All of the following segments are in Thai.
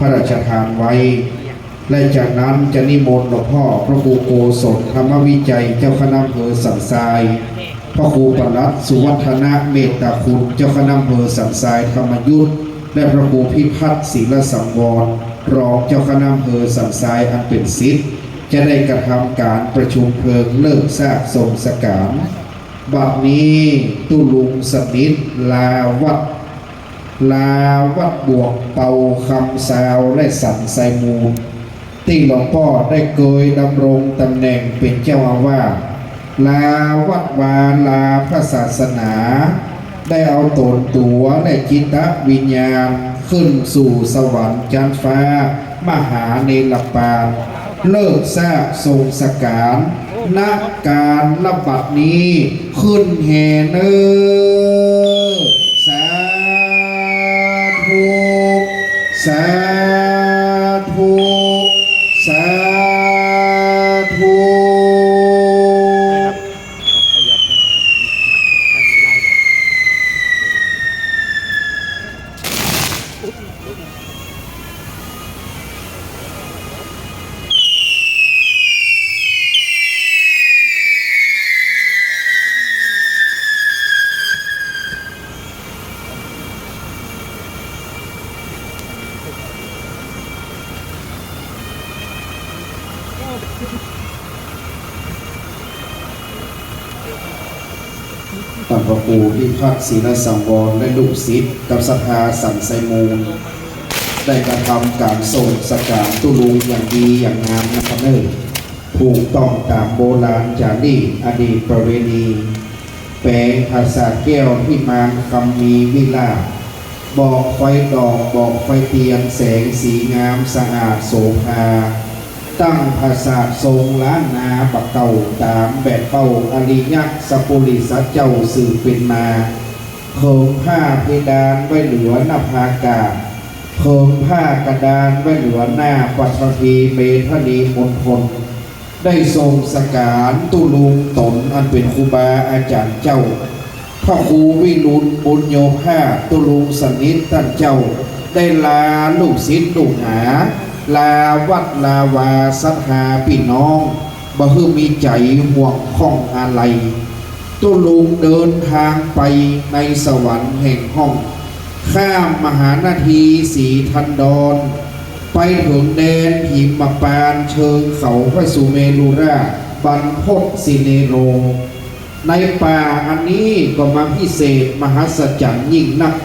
ระราชทานไว้และจากนั้นจะนิมนต์หลวงพ่อพระครูโกศลธรรมวิจัยเจ้าคณะอำเภอสันทรายพระครูปลัดสุวัฒนะเมตตาคุณเจ้าคณะอำเภอสันทรายธรรมยุทธและพระครูพิพัฒน์ศีลสังวรรองเจ้าคณะอำเภอสันทรายอันเป็นศิษย์จะได้กระทำการประชุมเพลิงเลิกซากทรงสการบัดนี้ตุลุงสนิทลาวัดบวกเป่าคำสาวและสันไซมูลที่หลวงพ่อได้เคยดำรงตำแหน่งเป็นเจ้าอาวาสลาวัดวาลาพระศาสนาได้เอาตนตัวและจิตวิญญาณขึ้นสู่สวรรค์จันทร์ฟ้ามหาเนรปานเลิกซากทรงสการณการระบัดนี้ขึ้นแห่เนอสาธุสาธุสาธุท่านพระครูพิพัฒน์ศีลสังวรและลูกศิษย์กับศรัทธาสันไซมูลได้กระทำการส่งสการตุลุงอย่างดีอย่างงามนะครับเนอถูกต้องตามโบราณจารีตอดีตประเวณีแปลงภาษาแก้วที่มาคำมีวิลาบอกไฟดอกบอกไฟเทียนแสงสีงามสะอาดโสภาตั้งภาษาทรงล้านนาบักเก่าตามแบบเป้าอริยักษ์สปุริสัจเจ้าสื่อเป็นมาเพิ่มผ้าเพดานไว้เหลือหน้าภากาเพิ่มผ้ากระดานไว้เหลือหน้าปัทภีเมธนีมณฑลได้ทรงสการตุลุงตนอันเป็นครูบาอาจารย์เจ้าพระครูวิรุณบุญโยภาตุลุงสนิทท่านเจ้าได้ลาลูกศิษย์ลูกหาลาวัดลาวาศรัทธาพี่น้องบ่ฮือมีใจห่วงข้องอะไรตุลุงเดินทางไปในสวรรค์แห่งห้องข้ามมหานาทีสีทันดรไปถึงแดนหิมปานเชิงเขาพระสุเมรุราชบรรพตสิเนโรในป่าอันนี้ก็มาพิเศษมหัศจรรย์ยิ่งนัก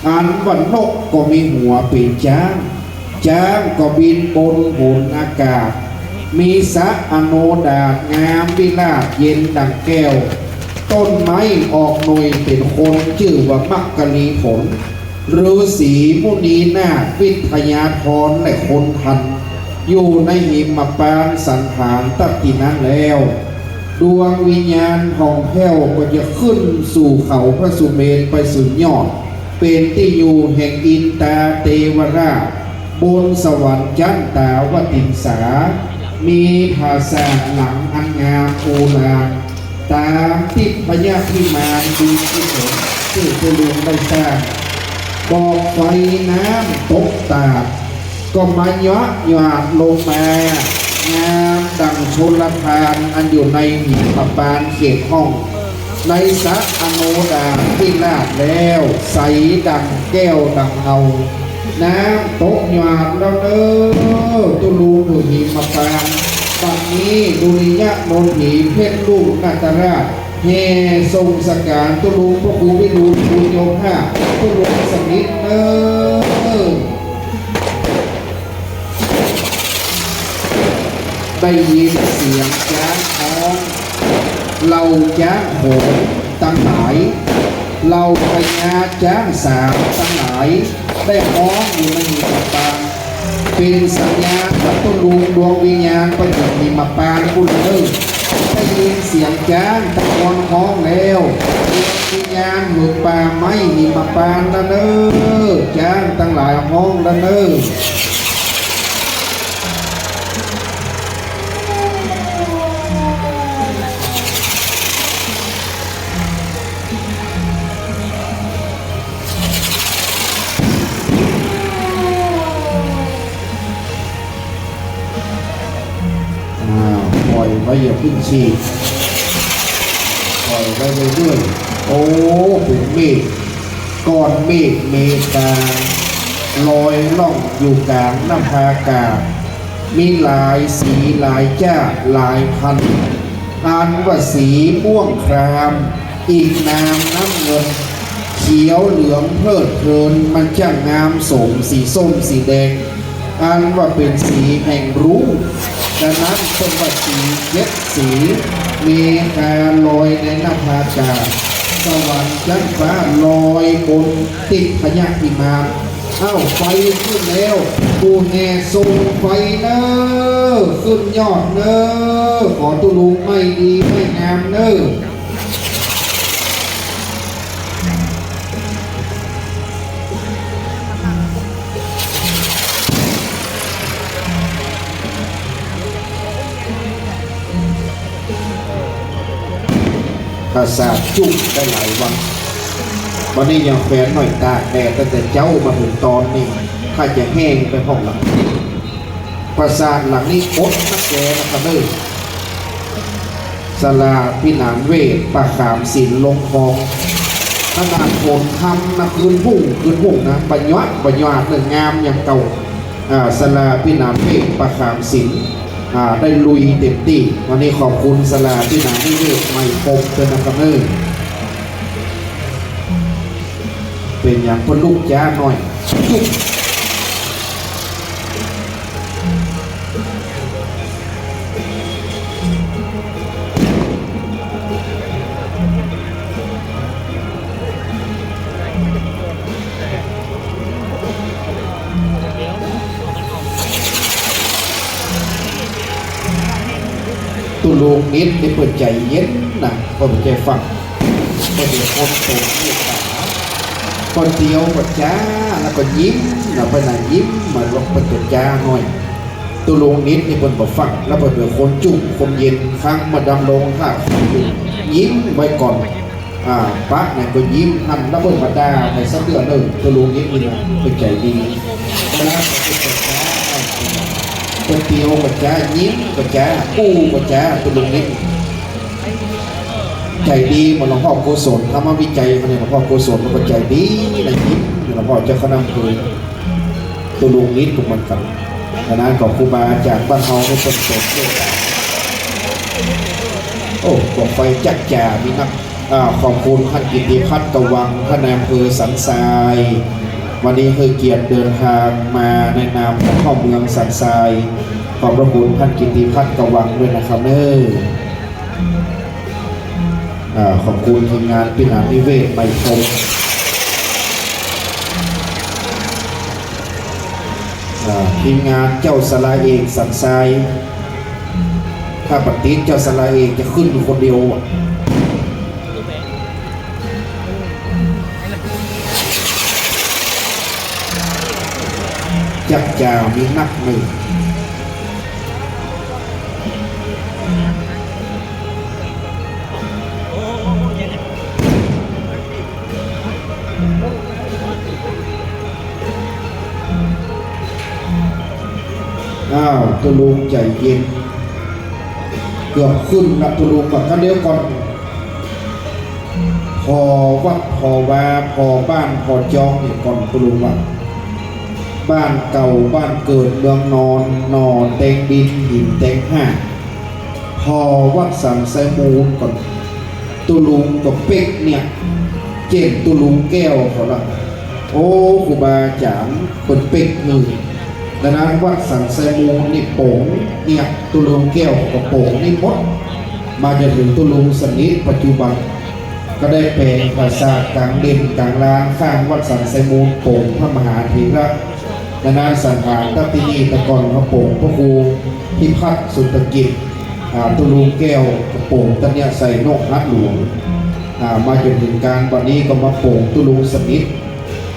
อันวันนกก็มีหัวเป็นช้างก็บินบนบนอากาศมีสระอโนดาตงามวิลาศเย็นดังแก้วต้นไม้ออกหน่วยเป็นคนชื่อว่ามักกะลีผลฤาษีมุนีนาควิทยาธรและคนทันอยู่ในหิมปานสันฐานตัตินั้นแล้วดวงวิญญาณของแพ้วก็จะขึ้นสู่เขาพระสุเมรุไปสุดยอดเป็นที่อยู่แห่งอินตาเทวราชบนสวรรค์จันตาวติงสามีภาษาหลังอันงามโอฬารตามที่พญาพิมานดูที่สมชื่อตุลุงได้สร้างบอกไฟน้ำตกตาก็มาย้อนหยาดลงมางามดังชลทานอันอยู่ในหิมปานเขตห้องในสระอโนดาที่ลาดแล้วใสดังแก้วดังเงาน้ำตกหยาดแล้วเด้อตุลุงดูหิมปานบัดนี้ดุริยะโนถีเพชรลูกนาตราชแห่ทรงสการตุลุงพระครูวิรุณบุญโยภาตุลุงสนิทเด้อได้ยินเสียงช้างท้องเราช้างโหงตั้งหลายเราพญาช้างสามตั้งหลายได้ฮ้องอยู่ในหิมปานเป็นสัญญากับตุลุงดวงวิญญาณไปถึงหิมปานกุลเลิศได้ยินเสียงช้างตะโกนฮ้องแล้ววิญญาณหลุดป่าไม้หิมปานละเน้อช้างตั้งหลายฮ้องละเน้อ ชีพปล่อยไปเรื่อยๆโอ้เป็นเมฆก้อนเมฆเมฆาลอยล่องอยู่กลางน้ำพากาศมีหลายสีหลายจ้าหลายพันอันว่าสีม่วงครามอีกนามน้ำเงินเขียวเหลืองเพลิดเพลินมันจะงามสมสีส้มสีแดงอันว่าเป็นสีแห่งรู้ดังนั้นเป็นว่าสีเจ็ดสีเมฆาลอยในน้ำพากาศสวรรค์ชั้นฟ้าลอยบนติดพยัคฆ์หิมะเอ้าไฟขึ้นแล้วกูแห่ส่งไฟเนอขึ้นยอดเนอขอตุลุงไม่ดีไม่งามเนอภาษาจุ่มได้หลายวันนี้ยังแฝงหน่อยตากแดดตั้งแต่เจ้ามาถึงตอนนี้ถ้าจะแห้งไปห้องหลังปราสาทหลังนี้อดนักแกนะครับเด้อศาลาพินานเวทปากขามศิลลงคลองขนาดโขนคำนะคืนพุ่งนะปัญญาเรื่องงามอย่างเก่าศาลาพินานเวทปากขามศิลได้ลุยเต็มที่วันนี้ขอบคุณศาลาพินานเวทใหม่ปกเป็นนะครับเด้อเป็นอย่างพลูกจ้าหน่อยตุลุงนิดได้เปิดใจเย็นนะเปิดใจฟังเปิดคนโตเมตตาคนเดียวก็จ้าแล้วก็ยิ้มแล้วไปไหนยิ้มมาลงไปกดจ้าหน่อยตุลุงนิดนี่เปิดบอกฟังแล้วเปิดคนจุ่มคนเย็นข้างมาดำลงค่ะยิ้มไว้ก่อนป้าเนี่ยก็ยิ้มหันแล้วเปิดมาด่าในสักเดือนหนึ่งตุลุงนิดนี่นะเป็นใจดีแล้วคนเดียวก็จ้ายิ้มก็จ้ากู้ก็จ้าตุลุงนิดใจดีมันหลวงพ่อโกศลทำมาวิจัยมันเนี่ยหลวงพ่อโกศลมันใจดีอะไรยิ้มหลวงพ่อเจ้าคณะอำเภอตุลุงนิดทุกมันกันคณะของครูบาอาจารย์บ้านเฮาเป็นคนโสดเยอะโอ้บอกไปจักจ่ามีนักขอบคุณท่านกิติพัฒน์ตะวังท่านนายอำเภอสันทรายวันนี้คือเกียรติเดินทางมาในนามของพ่อเมืองสันทรายขอบพระคุณท่านกิติพัฒน์ตะวังด้วยนะครับขอบคุณทีมงานพินานนิเวศใหม่ชมทีมงานเจ้าสลาเอกสันทรายถ้าปฏิเจ้าสลาเอกจะขึ้นคนเดียวจักจ่ามีนักหนึ่งตุลุงใจเย็นเกือบขึ้นนะตุลุงกับกันเดียวก่อนพอวัดพอวาพอบ้านพอจองเนี่ยก่อนตุลุงว่าบ้านเก่าบ้านเกิดเมืองนอนแตงดินหินแตงห้าพอวัดสันไซมูลก่อนตุลุงกับเป็กเนี่ยเจนตุลุงแก้วเขาละโอ้ครูบาอาจารย์เป็นเป็กหนึ่งดังนั้นวัดสันไซมูลนี่โป่งเนี่ยตุลุงแก้วกับโป่งนี่มดมาจนถึงตุลุงสนิทปัจจุบันก็ได้เป็นปราสาทกลางเด่นกลางลานข้างวัดสันไซมูลโป่งพระมหาเถระดังนั้นสังขารตั้งที่นี่ตะกอนพระโป่งพระครูพิพัฒน์สุตกิจตุลุงแก้วกับโป่งตั้งเนี่ยใส่นกฮัดหลวงมาจนถึงการวันนี้ก็มาโป่งตุลุงสนิท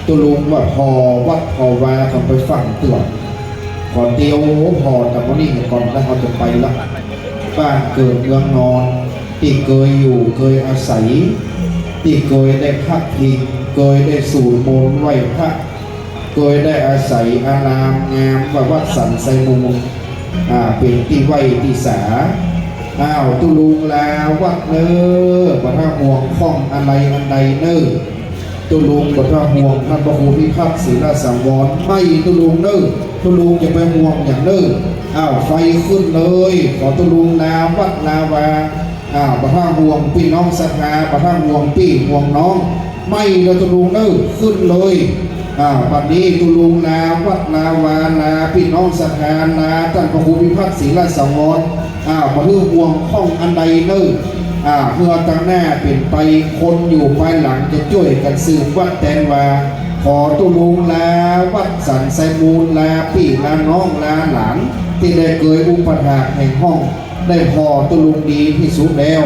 ตุลุงว่าพอวัดพอวาเขาไปฟังเตือนขอเตียวพอแต่วันนี้ก่อนแล้วเขาจะไปละบ้านเกิดเมืองนอนที่เคยอยู่เคยอาศัยที่เคยได้พักพิงเคยได้สูตรมนต์ไหว้พระเคยได้อาศัยอารามงามวัดสันไซมูลเป็นที่ไหว้ที่สา ตุลุงแล้ววัดเนอบัท่าห่วงข้องอะไรอันใดเนอตุลุงบัท่าห่วงท่านพระครูพิพัฒน์ศิลสังวรไม่ตุลุงเนอตุลุงจะไปห่วงอย่างเนอไฟขึ้นเลยขอตุลุงแล้ววัดลาวาบัท่าห่วงพี่น้องศรัทธาบัท่าห่วงพี่ห่วงน้องไม่เราตุลุงเนอขึ้นเลยวันนี้ตุลุงนาวัดนาวานาพี่น้องศรัทธานาท่านพระครูพิพัฒน์ศิลสังวรมาเรื่องห่วงข้องอันใดเนอเพื่อตั้งหน้าเปลี่ยนไปคนอยู่ภายหลังจะช่วยกันสืบวัดแตนวาขอตุลุงลาวัดสันไซมูลลาพี่ลาน้องลาหลานที่ได้เกยอุปถากแห่งห้องได้พอตุลุงดีที่สุดแล้ว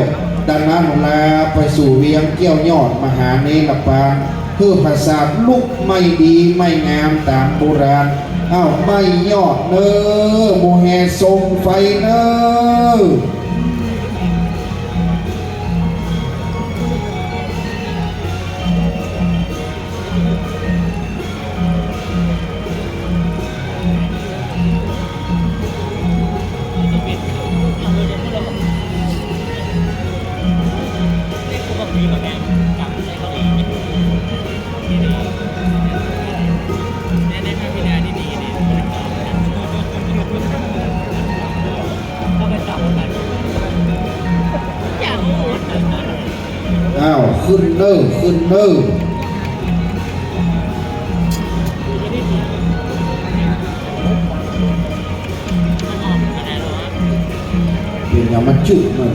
ดังนั้นลาไปสู่เวียงเกี้ยวยอดมหาเนรปานคือภาษาลุกไม่ดีไม่งามตามโบราณไม่ยอดเนอโมแหทรงไฟเนอขึ้นเนอขึ้นเนอเป็นอย่างมันจุกมัน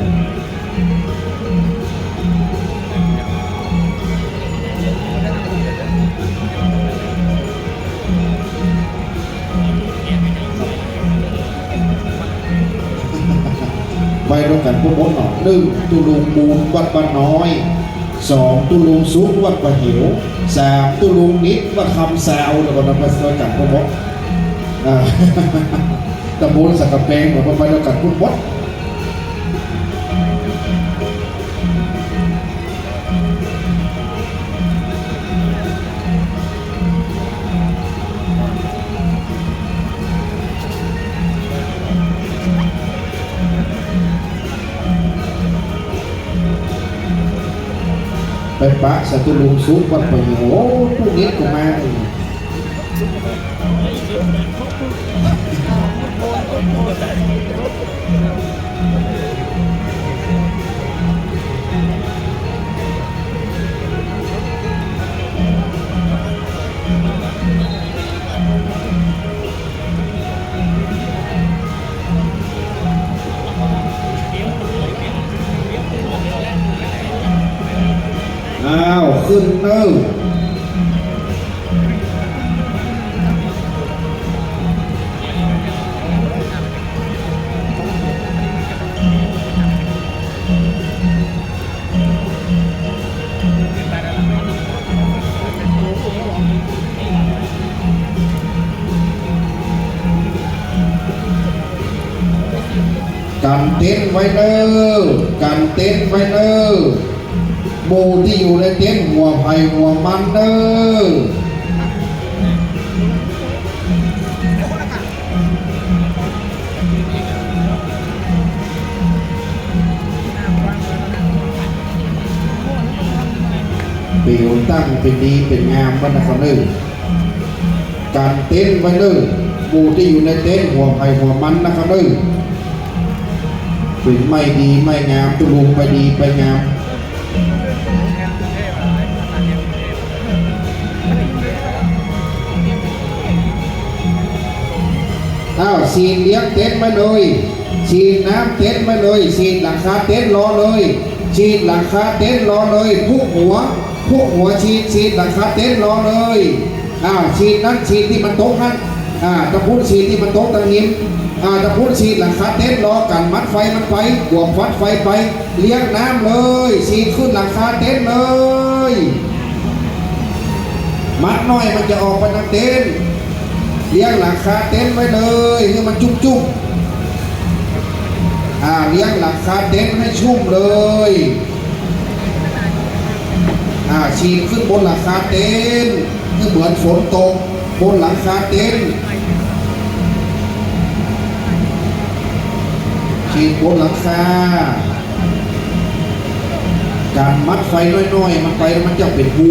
ไปด้วยกันพวกมดหน่อย1ตุลุงบูนวัดบ้านน้อย2ตุลุงซุกวัดประหิว3ตุลุงนิดวัดคำสาวแล้วก็นำไปด้วยกันพวกมดตำบลสักกะแปงแล้วก็ไปด้วยกันพวกมดไปปะสตุลุงซุกวัดประหิวโอ้พวกนี้ก็มาขึ้นเนอกันเต้นไว้เนอกันเต้นไว้เนอหมู่ที่อยู่ในเต็นท์หัวไผ่หัวมันเด้อเปลี่ยวตั้งเป็นดีเป็นงามวันนะครับเด้อการเต็นท์ไว้เด้อหมู่ที่อยู่ในเต็นท์หัวไผ่หัวมันนะครับเด้อเป็นไม่ดีไม่งามตุลุงไปดีไปงามฉีดเลี้ยงเต็นท์มาเลยฉีดน้ำเต็นท์มาเลยฉีดหลังคาเต็นท์รอเลยฉีดหลังคาเต็นท์รอเลยพุกหัวฉีดหลังคาเต็นท์รอเลยฉีดนั้นฉีดที่มันโต๊ะนั้นตะพุดฉีดที่มันโต๊ะตะหิมตะพุดฉีดหลังคาเต็นท์รอกันมัดไฟมันไปบวกฟัดไฟไปเลี้ยงน้ำเลยฉีดขึ้นหลังคาเต็นท์เลยมัดน้อยมันจะออกไปทางเต็นท์เลี้ยงหลังคาเต็นท์ไว้เลยให้มันจุ่มเลี้ยงหลังคาเต็นท์ให้ชุ่มเลยฉีดขึ้นบนหลังคาเต็นท์คือเหมือนฝนตกบนหลังคาเต็นท์ฉี ฉีดบนหลังคาการมัดไฟน้อยๆมันไปมันจะเป็นหู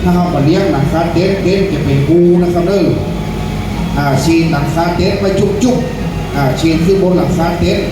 ถ้าเรามาเลี้ยงหลังคาเต็นท์จะเป็นหูนะครับฉีดหลังคาเต็นท์ไปจุกๆฉีดขึ้นบนหลังคาเต็นท์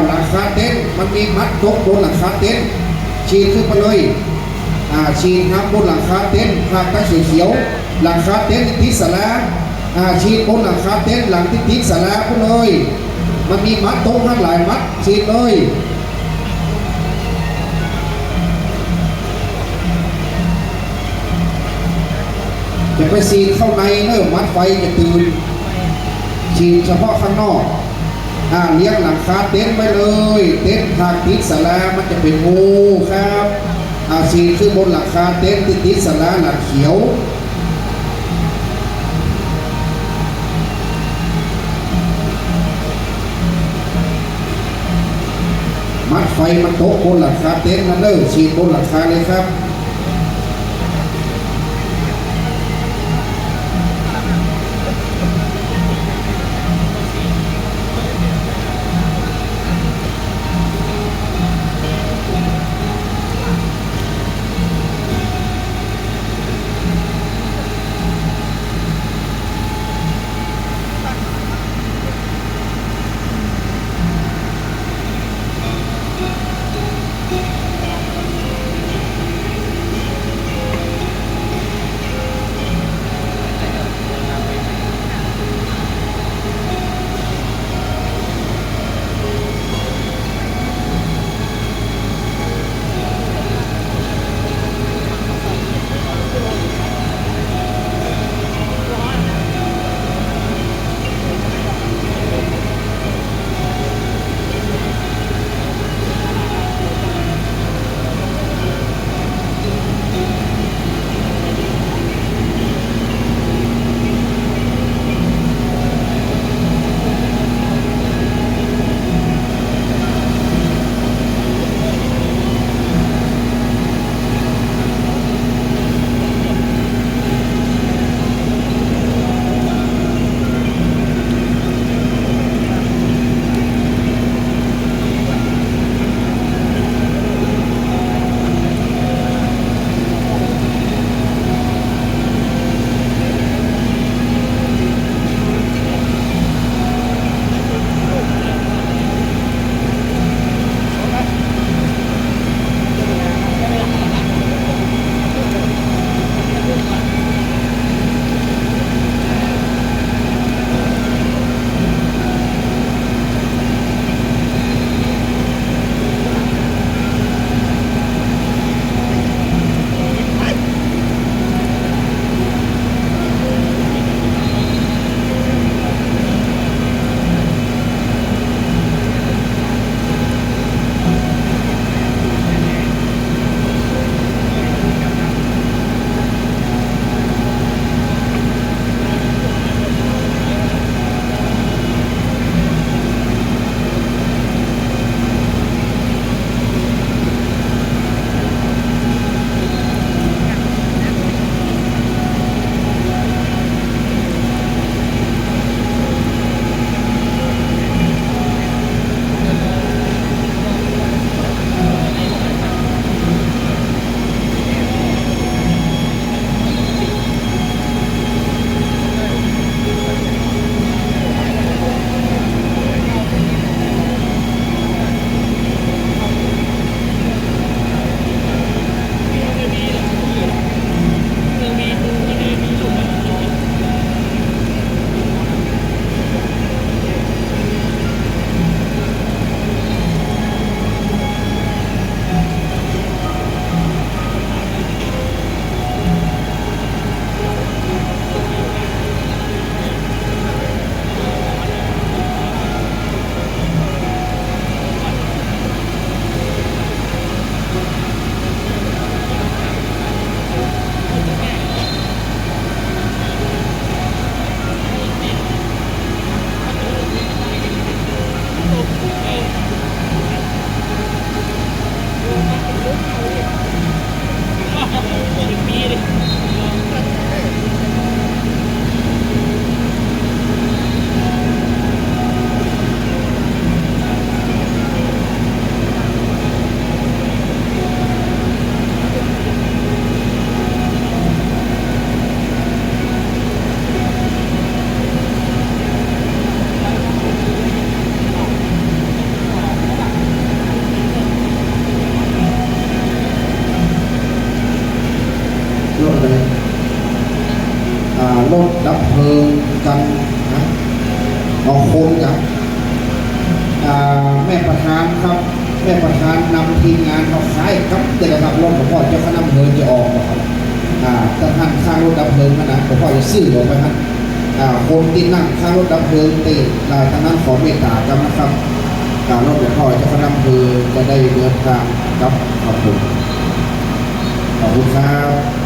หลังคาเต็นท์มันมีมัดตกบนหลังคาเต็นท์ฉีดขึ้นไปเลยฉีดน้ำบนหลังคาเต็นท์หากตาเขียวๆหลังคาเต็นท์ติดสลาฉีดบนหลังคาเต็นท์หลังที่ติดสลาไปเลยมันมีมัดตกทั้งหลายมัดฉีดเลยจะไปฉีดเข้าในมัดไฟจะตื่นฉีดเฉพาะข้างนอกเลี้ยงหลังคาเต็นท์ไว้เลยเต็นท์ทางติดสลามันจะเป็นงูครับฉีดขึ้นบนหลังคาเต็นท์ที่ติดสลาหลังเขียวมัดไฟมันโต๊ะบนหลังคาเต็นท์นั่นฉีดบนหลังคาเลยครับ ถดับเพลิงกันนะเอาคนกันแม่ประธานครับแม่ประธานนำทีมงานเขาคล้ายครับเด็กกับรถของพ่อเจ้าคณะอำเภอจะออกครับถ้าท่านข้างรถดับเพลิงนะผมพ่อจะซื้อออกไปท่านคนที่นั่งข้างรถดับเพลิงเตะทางนั้นขอเมตตากันนะครับรถของพ่อเจ้าคณะอำเภอจะได้เดินทางครับขอบคุณครับ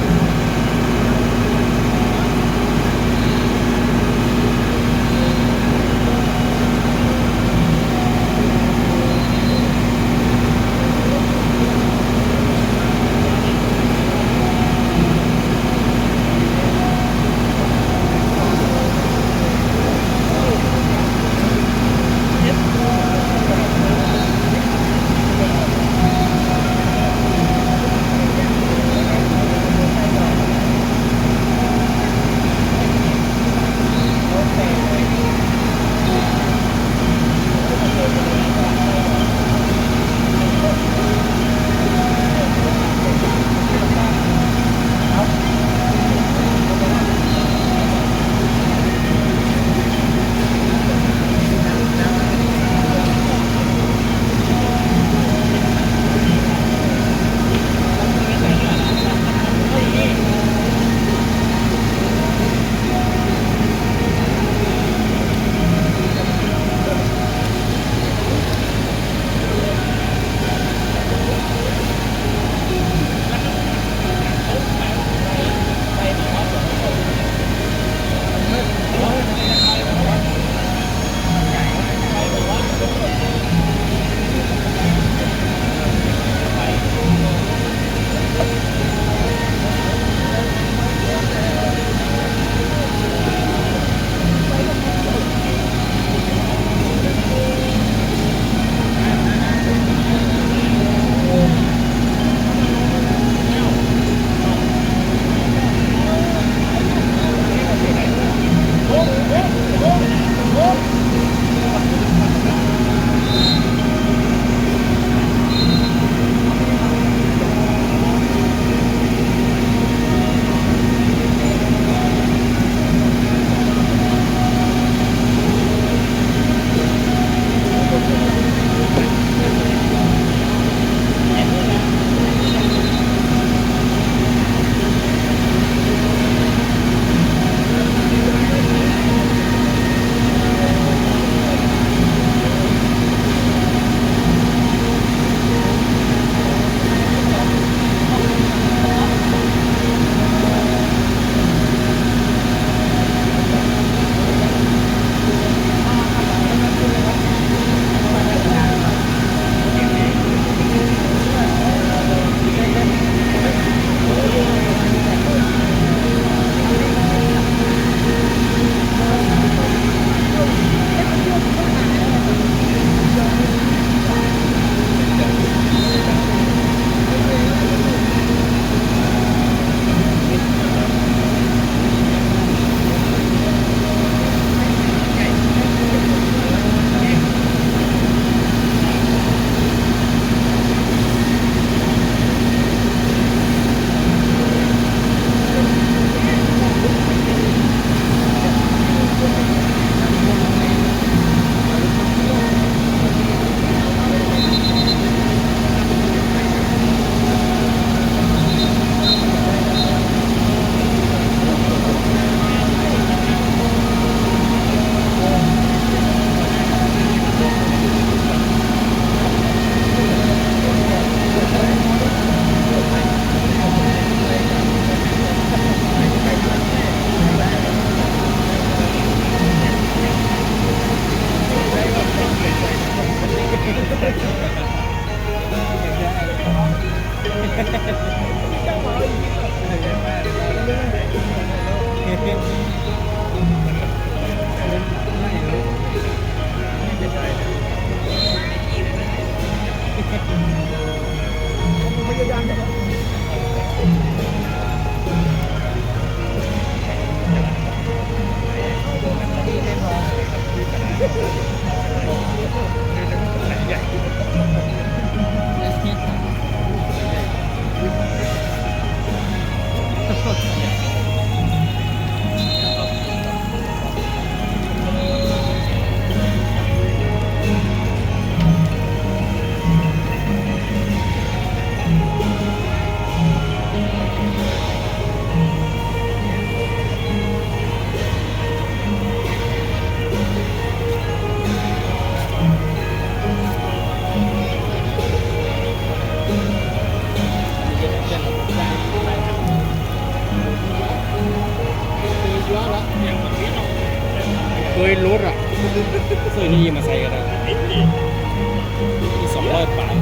โลยีมาใส่กันนะที่200 ปลาย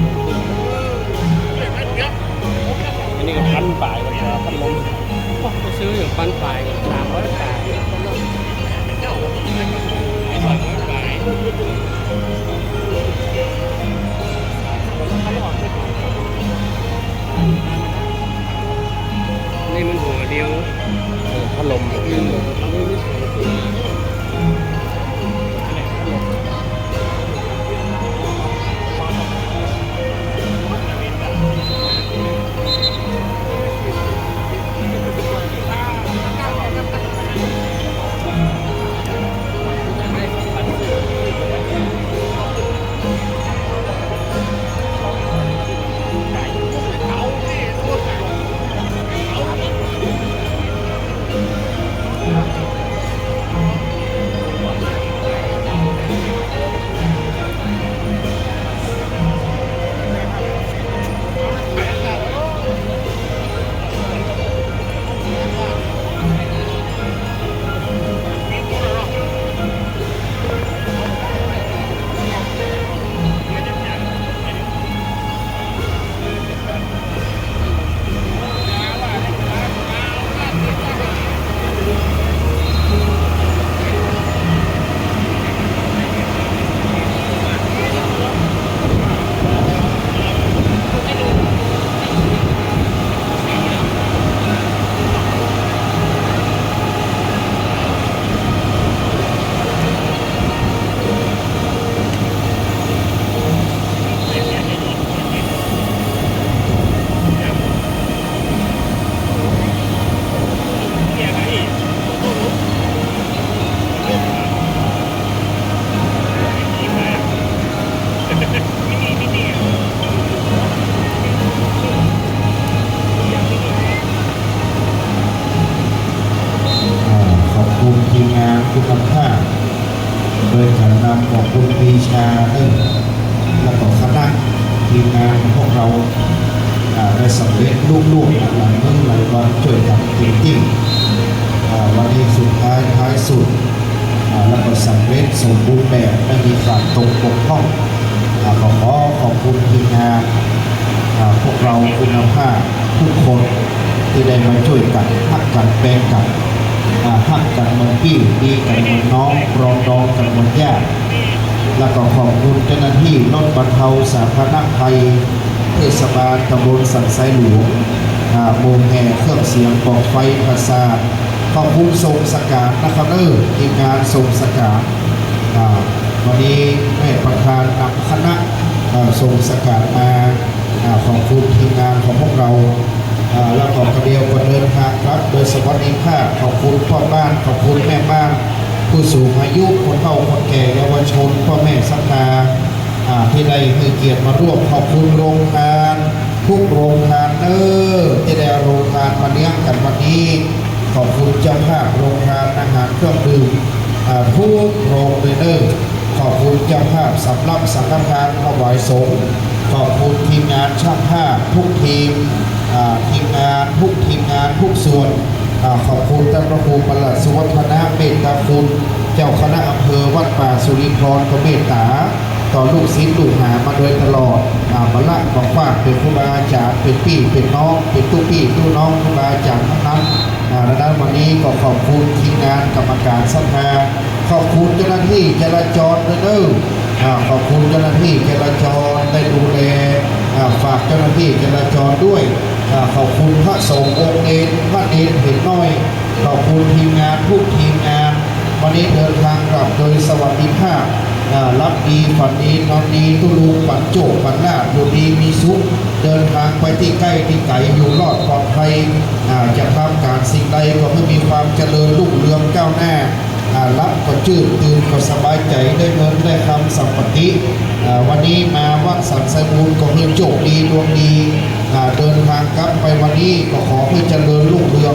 อันนี้ก็1,000 ปลายกันนะพัดลมก็ซื้ออย่าง1,000 ปลายกัน300 ปลายนี่มันหัวเดียวพัดลมขอบคุณทีมงานคุณภาพโดยการนำของคุณปรีชาและก็คณะทีมงานของพวกเราได้สำเร็จลุล่วงหลายมื้อหลายวันช่วยกันจริงๆวันนี้สุดท้ายสุดแล้วก็สำเร็จสมบูรณ์แบบไม่มีขาดตกบกพร่องขอขอบคุณทีมงานพวกเราคุณภาพทุกคนที่ได้มาช่วยกันฮักกันแปลงกันฮักกันเหมือนพี่ดีกันเหมือนน้องรองดองกันเหมือนญาติแล้วก็ขอบคุณเจ้าหน้าที่รถบรรเทาสาธารณภัยเทศบาลตำบลสันทรายหลวงโมงแห่เครื่องเสียงกองไฟภาษาขอบคุณทรงสกัดนะครับทีมงานทรงสกัดวันนี้แม่ประธานนำคณะทรงสกัดมาขอบคุณทีมงานของพวกเราแล้วขอกระเดียวก็เดินทางครับโดยสวัสดิภาพขอบคุณพ่อบ้านขอบคุณแม่บ้านผู้สูงอายุคนเฒ่าคนแก่เยาวชนพ่อแม่ศรัทธาที่ได้ให้เกียรติมาร่วมขอบคุณโรงทานทุกโรงทานที่ได้โรงทานมาเลี้ยงกันวันนี้ขอบคุณเจ้าภาพโรงทานอาหารเครื่องดื่มทุกโรงขอบคุณเจ้าภาพสำหรับสังฆทานถวายสงฆ์ขอบคุณทีมงานช่างภาพทุกทีมทีมงานทุกส่วนขอบคุณท่านพระครูปลัดสุวัฒนะเมตตาคุณเจ้าคณะอำเภอวัดป่าสุรินทร์ก็เมตตาต่อลูกศิษย์ลูกหามาโดยตลอดมาละบอกว่าเป็นครูบาอาจารย์เป็นพี่เป็นน้องเป็นตู้พี่ตู้น้องครูบาอาจารย์ทั้งนั้นดังนั้นวันนี้ก็ขอบคุณทีมงานกรรมการสภาขอบคุณเจ้าหน้าที่จราจรขอบคุณเจ้าหน้าที่จราจรได้ดูแลฝากเจ้าหน้าที่จราจรด้วยขอบคุณพระสงฆ์องค์เอกพระเอกเห็นน้อยขอบคุณทีมงานทุกทีมงานวันนี้เดินทางกลับโดยสวัสดิภาพรับดีฝันดีนอนดีตุลูฝันโจฝันลาบอยู่ดีมีสุขเดินทางไปที่ใกล้ที่ไกลอยู่รอดปลอดภัยจะทำการสิ่งใดก็ให้มีความเจริญรุ่งเรืองก้าวหน้ารับก็จืดตื่นก็สบายใจได้เงินได้คำสัมปติวันนี้มาวัดสันไซมูลก็ให้โชคดีดวงดีเดินทางกลับไปวันนี้ก็ขอให้เจริญรุ่งเรือง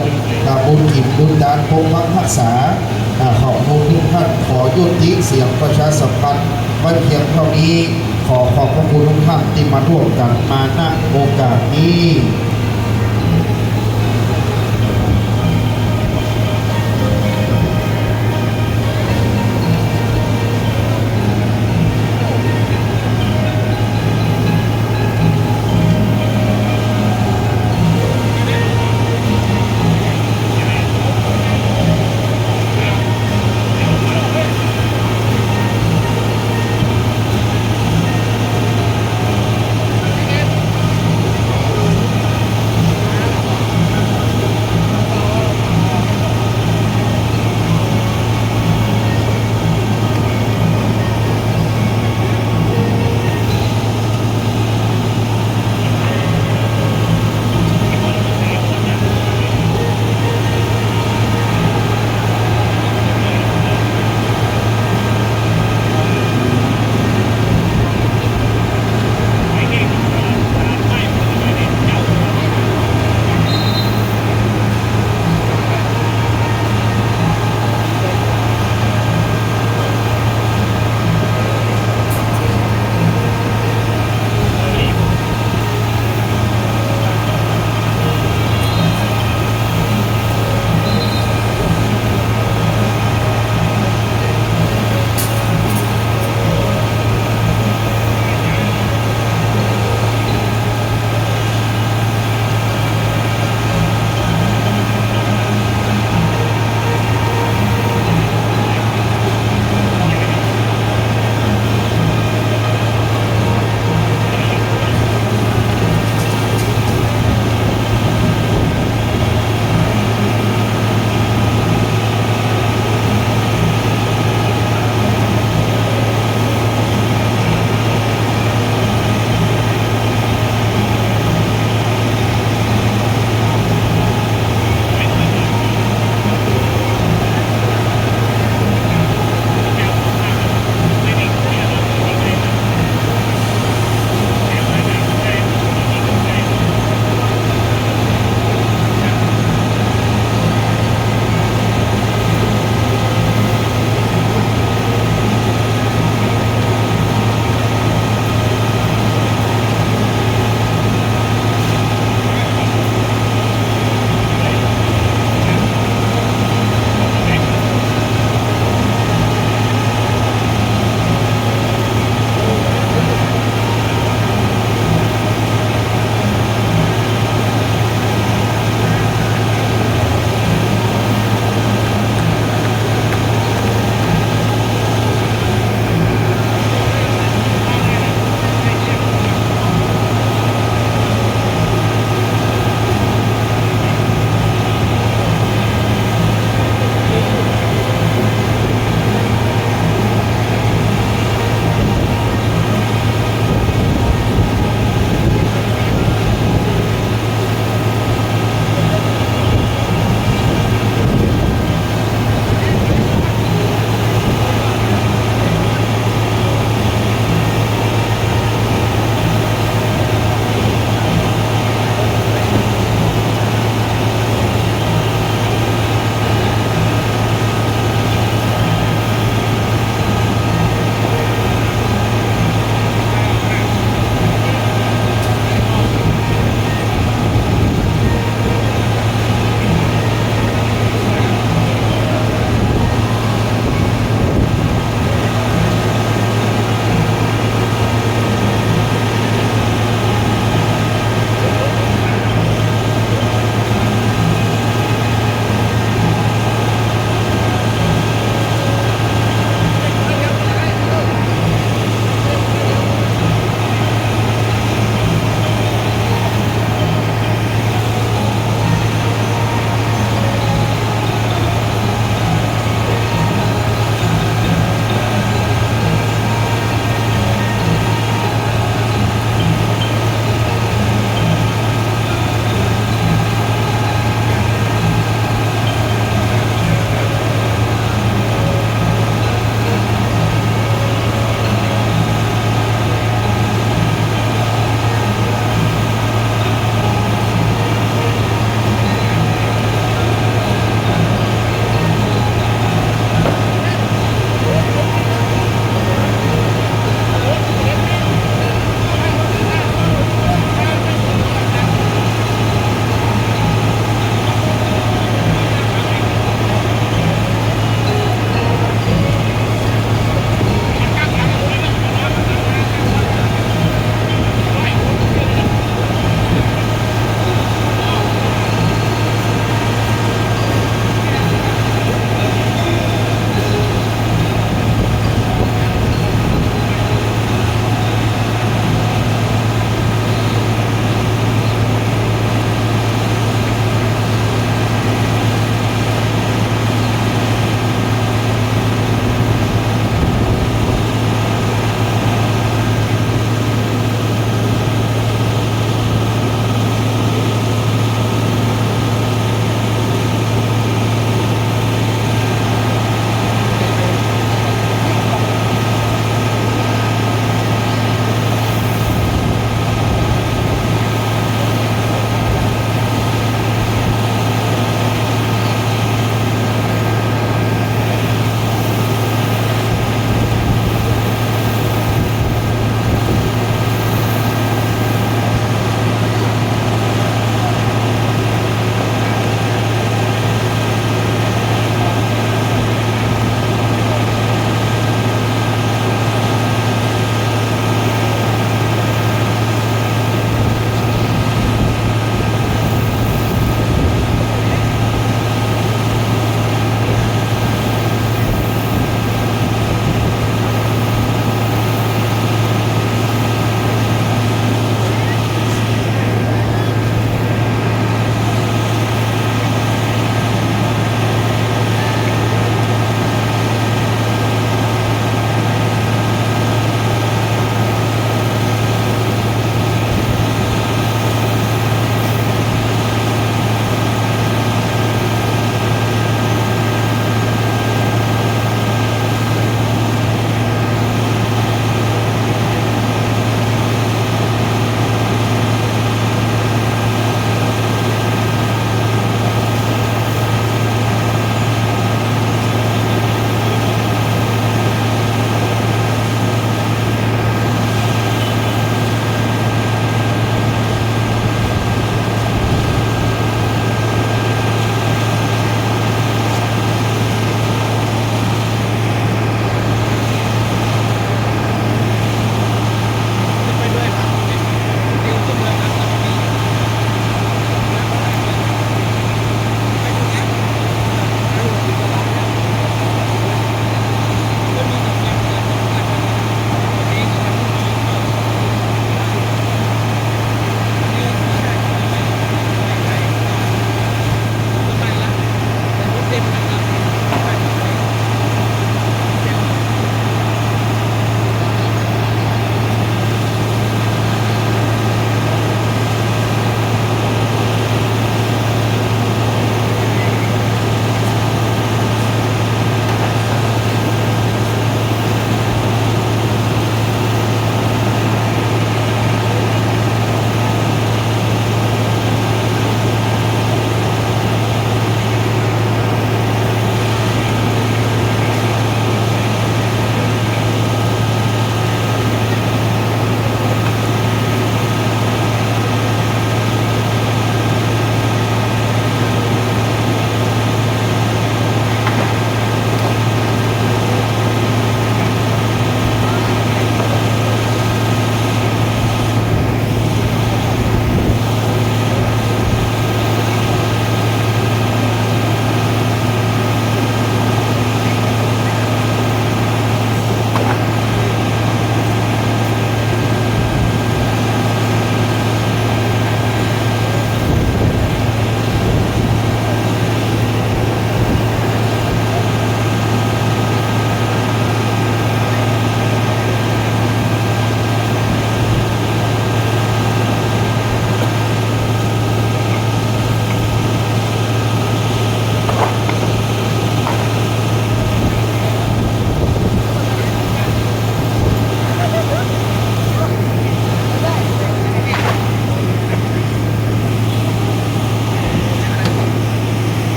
บุญอิ่มบุญดานพงพักรักษาขอบคุณทุกท่านขอยุติเสียงประชาสัมพันธ์ไว้เพียงเท่านี้ขอขอบพระคุณทุกท่านที่มาร่วมกันมาณโอกาสนี้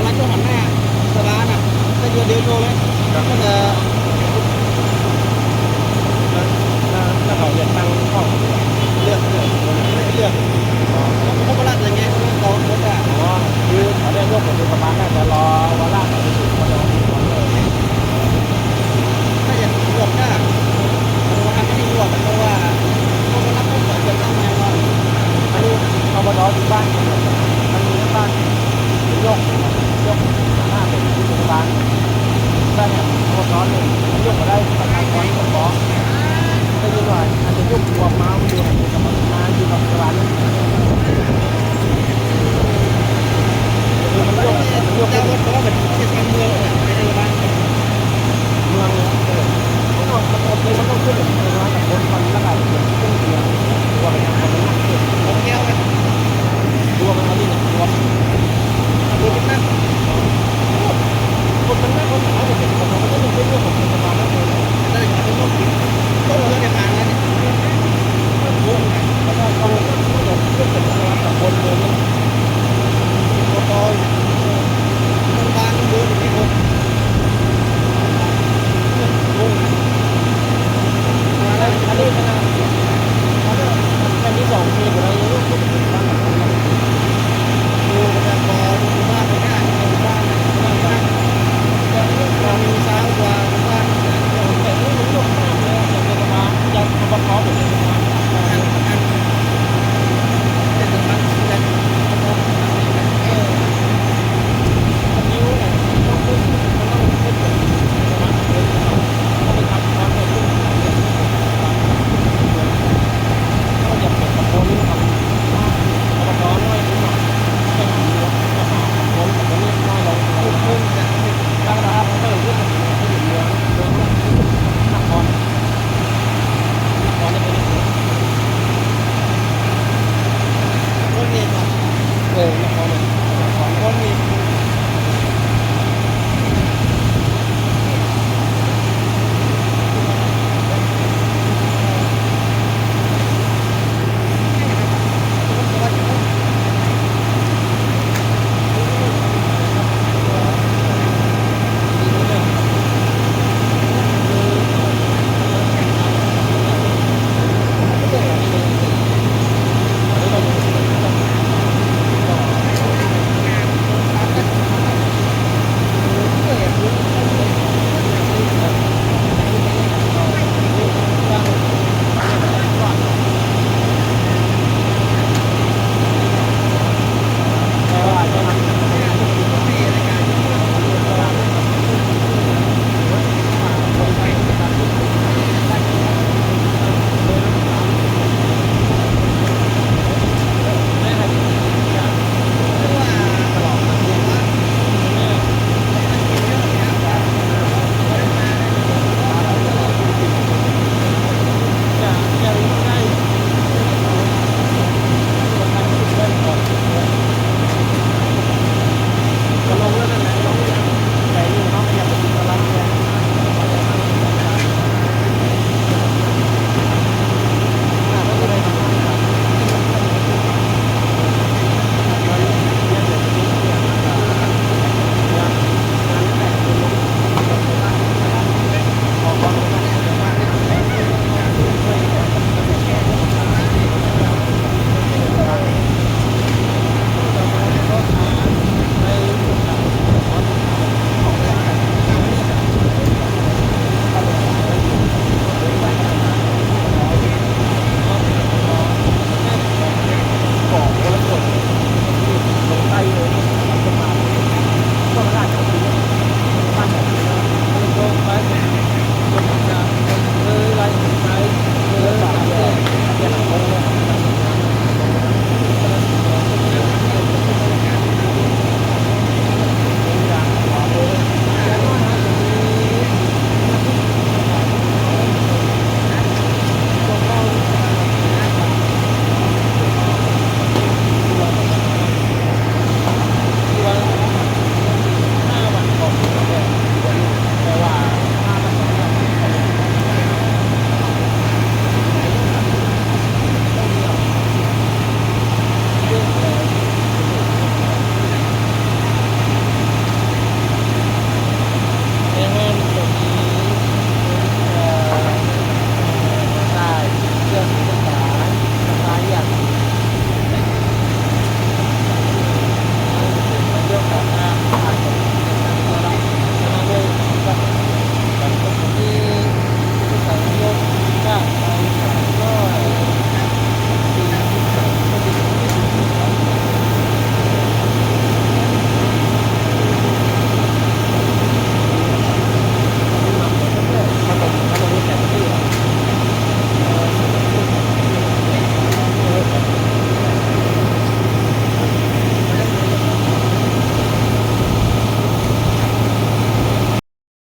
ร้านเจ้าหันหน้าสร้านอ่ะถ้าเดียวโชว์เลยก็จะ ถ้าเขาเรียนตั้งห้อง เลือกไม่เลือกเขาประหลาดยังไงเขารถอ่ะ อ๋อคือเขา